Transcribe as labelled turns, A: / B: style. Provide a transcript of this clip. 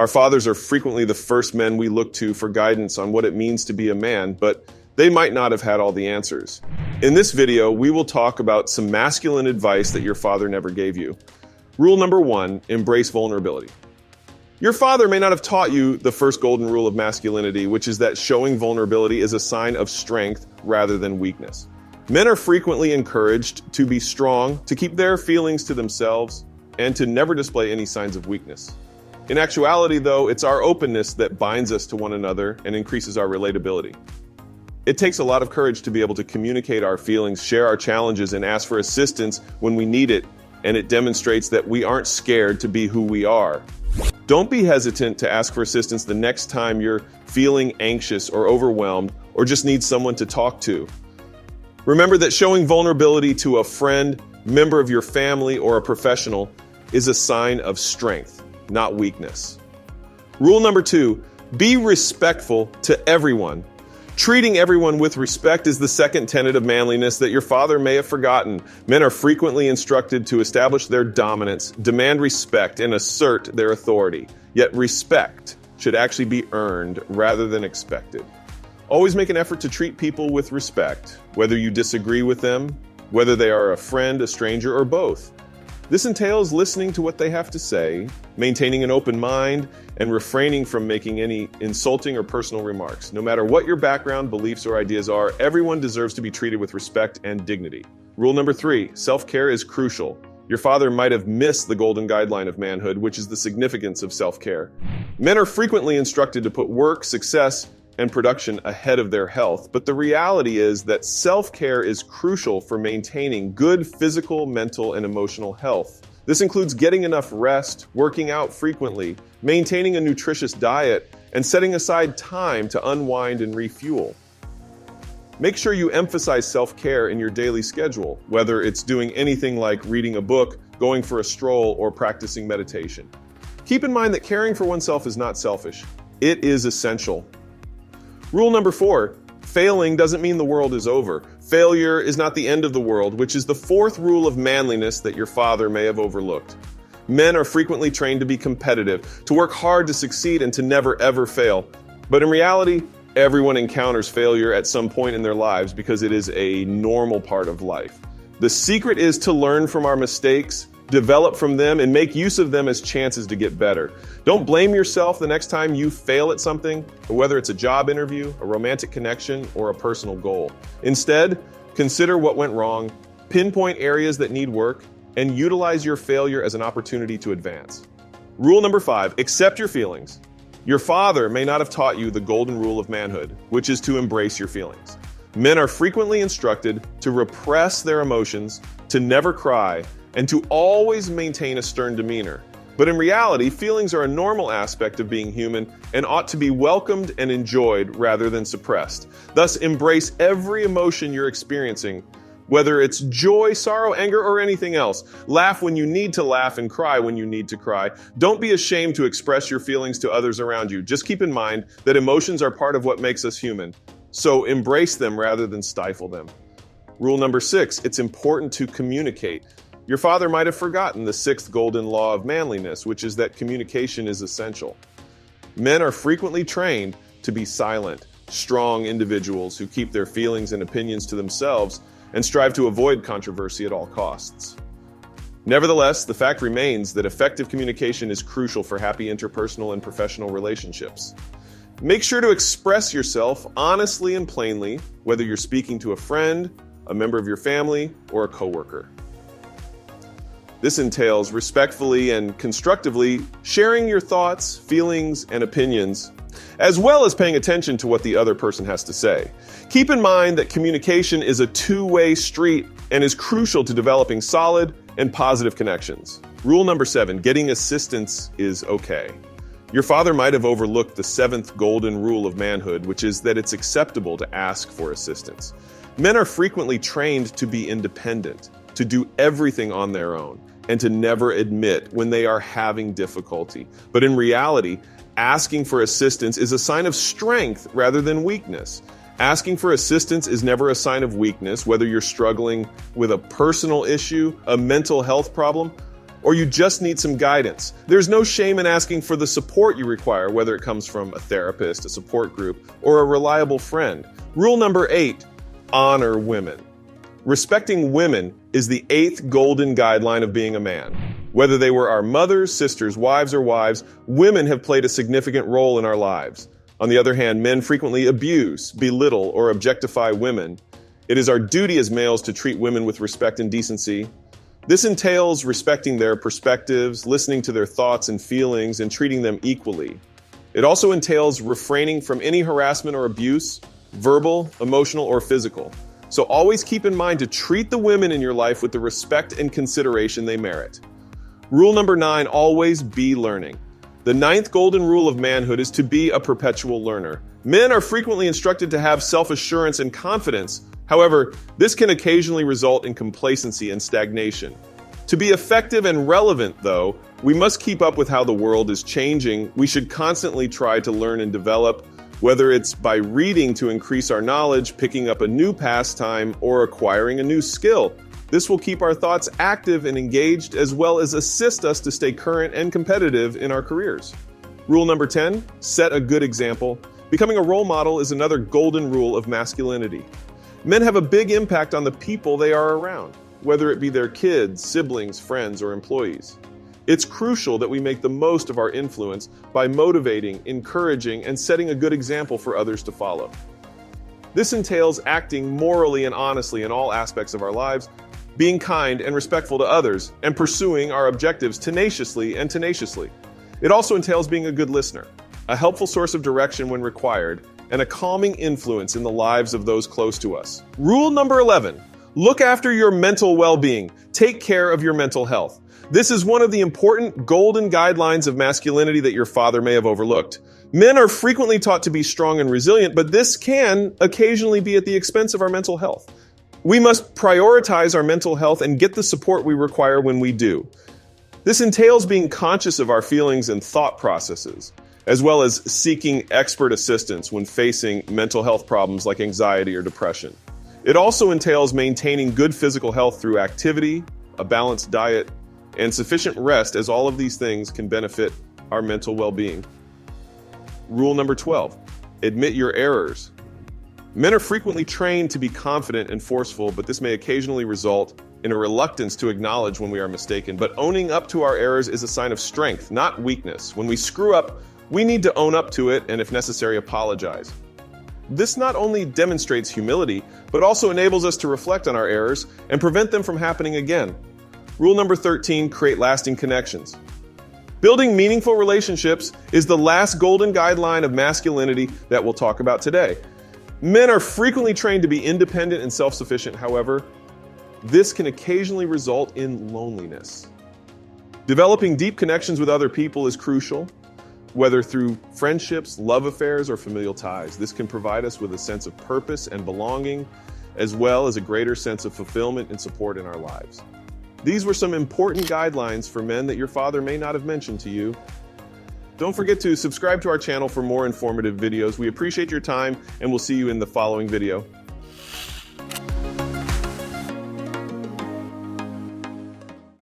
A: Our fathers are frequently the first men we look to for guidance on what it means to be a man, but they might not have had all the answers. In this video, we will talk about some masculine advice that your father never gave you. Rule number 1, embrace vulnerability. Your father may not have taught you the first golden rule of masculinity, which is that showing vulnerability is a sign of strength rather than weakness. Men are frequently encouraged to be strong, to keep their feelings to themselves, and to never display any signs of weakness. In actuality, though, it's our openness that binds us to one another and increases our relatability. It takes a lot of courage to be able to communicate our feelings, share our challenges, and ask for assistance when we need it, and it demonstrates that we aren't scared to be who we are. Don't be hesitant to ask for assistance the next time you're feeling anxious or overwhelmed or just need someone to talk to. Remember that showing vulnerability to a friend, member of your family, or a professional is a sign of strength, not weakness. Rule number 2, be respectful to everyone. Treating everyone with respect is the second tenet of manliness that your father may have forgotten. Men are frequently instructed to establish their dominance, demand respect, and assert their authority. Yet respect should actually be earned rather than expected. Always make an effort to treat people with respect, whether you disagree with them, whether they are a friend, a stranger, or both. This entails listening to what they have to say, maintaining an open mind, and refraining from making any insulting or personal remarks. No matter what your background, beliefs, or ideas are, everyone deserves to be treated with respect and dignity. Rule number 3, self-care is crucial. Your father might have missed the golden guideline of manhood, which is the significance of self-care. Men are frequently instructed to put work, success, and production ahead of their health, but the reality is that self-care is crucial for maintaining good physical, mental, and emotional health. This includes getting enough rest, working out frequently, maintaining a nutritious diet, and setting aside time to unwind and refuel. Make sure you emphasize self-care in your daily schedule, whether it's doing anything like reading a book, going for a stroll, or practicing meditation. Keep in mind that caring for oneself is not selfish. It is essential. Rule number 4, failing doesn't mean the world is over. Failure is not the end of the world, which is the 4th rule of manliness that your father may have overlooked. Men are frequently trained to be competitive, to work hard to succeed, and to never ever fail. But in reality, everyone encounters failure at some point in their lives because it is a normal part of life. The secret is to learn from our mistakes, develop from them, and make use of them as chances to get better. Don't blame yourself the next time you fail at something, whether it's a job interview, a romantic connection, or a personal goal. Instead, consider what went wrong, pinpoint areas that need work, and utilize your failure as an opportunity to advance. Rule number 5, accept your feelings. Your father may not have taught you the golden rule of manhood, which is to embrace your feelings. Men are frequently instructed to repress their emotions, to never cry, and to always maintain a stern demeanor. But in reality, feelings are a normal aspect of being human and ought to be welcomed and enjoyed rather than suppressed. Thus, embrace every emotion you're experiencing, whether it's joy, sorrow, anger, or anything else. Laugh when you need to laugh and cry when you need to cry. Don't be ashamed to express your feelings to others around you. Just keep in mind that emotions are part of what makes us human. So embrace them rather than stifle them. Rule number 6, it's important to communicate. Your father might have forgotten the 6th golden law of manliness, which is that communication is essential. Men are frequently trained to be silent, strong individuals who keep their feelings and opinions to themselves and strive to avoid controversy at all costs. Nevertheless, the fact remains that effective communication is crucial for happy interpersonal and professional relationships. Make sure to express yourself honestly and plainly, whether you're speaking to a friend, a member of your family, or a coworker. This entails respectfully and constructively sharing your thoughts, feelings, and opinions, as well as paying attention to what the other person has to say. Keep in mind that communication is a two-way street and is crucial to developing solid and positive connections. Rule number 7, getting assistance is okay. Your father might have overlooked the 7th golden rule of manhood, which is that it's acceptable to ask for assistance. Men are frequently trained to be independent, to do everything on their own, and to never admit when they are having difficulty. But in reality, asking for assistance is a sign of strength rather than weakness. Asking for assistance is never a sign of weakness, whether you're struggling with a personal issue, a mental health problem, or you just need some guidance. There's no shame in asking for the support you require, whether it comes from a therapist, a support group, or a reliable friend. Rule number 8, honor women. Respecting women is the 8th golden guideline of being a man. Whether they were our mothers, sisters, wives, or wives, women have played a significant role in our lives. On the other hand, men frequently abuse, belittle, or objectify women. It is our duty as males to treat women with respect and decency. This entails respecting their perspectives, listening to their thoughts and feelings, and treating them equally. It also entails refraining from any harassment or abuse, verbal, emotional, or physical. So always keep in mind to treat the women in your life with the respect and consideration they merit. Rule number 9, always be learning. The 9th golden rule of manhood is to be a perpetual learner. Men are frequently instructed to have self-assurance and confidence. However, this can occasionally result in complacency and stagnation. To be effective and relevant, though, we must keep up with how the world is changing. We should constantly try to learn and develop, whether it's by reading to increase our knowledge, picking up a new pastime, or acquiring a new skill. This will keep our thoughts active and engaged, as well as assist us to stay current and competitive in our careers. Rule number 10, set a good example. Becoming a role model is another golden rule of masculinity. Men have a big impact on the people they are around, whether it be their kids, siblings, friends, or employees. It's crucial that we make the most of our influence by motivating, encouraging, and setting a good example for others to follow. This entails acting morally and honestly in all aspects of our lives, being kind and respectful to others, and pursuing our objectives tenaciously. It also entails being a good listener, a helpful source of direction when required, and a calming influence in the lives of those close to us. Rule number 11, look after your mental well-being. Take care of your mental health. This is one of the important golden guidelines of masculinity that your father may have overlooked. Men are frequently taught to be strong and resilient, but this can occasionally be at the expense of our mental health. We must prioritize our mental health and get the support we require when we do. This entails being conscious of our feelings and thought processes, as well as seeking expert assistance when facing mental health problems like anxiety or depression. It also entails maintaining good physical health through activity, a balanced diet, and sufficient rest, as all of these things can benefit our mental well-being. Rule number 12, admit your errors. Men are frequently trained to be confident and forceful, but this may occasionally result in a reluctance to acknowledge when we are mistaken. But owning up to our errors is a sign of strength, not weakness. When we screw up, we need to own up to it and, if necessary, apologize. This not only demonstrates humility, but also enables us to reflect on our errors and prevent them from happening again. Rule number 13, create lasting connections. Building meaningful relationships is the last golden guideline of masculinity that we'll talk about today. Men are frequently trained to be independent and self-sufficient. However, this can occasionally result in loneliness. Developing deep connections with other people is crucial, whether through friendships, love affairs, or familial ties. This can provide us with a sense of purpose and belonging, as well as a greater sense of fulfillment and support in our lives. These were some important guidelines for men that your father may not have mentioned to you. Don't forget to subscribe to our channel for more informative videos. We appreciate your time, and we'll see you in the following video.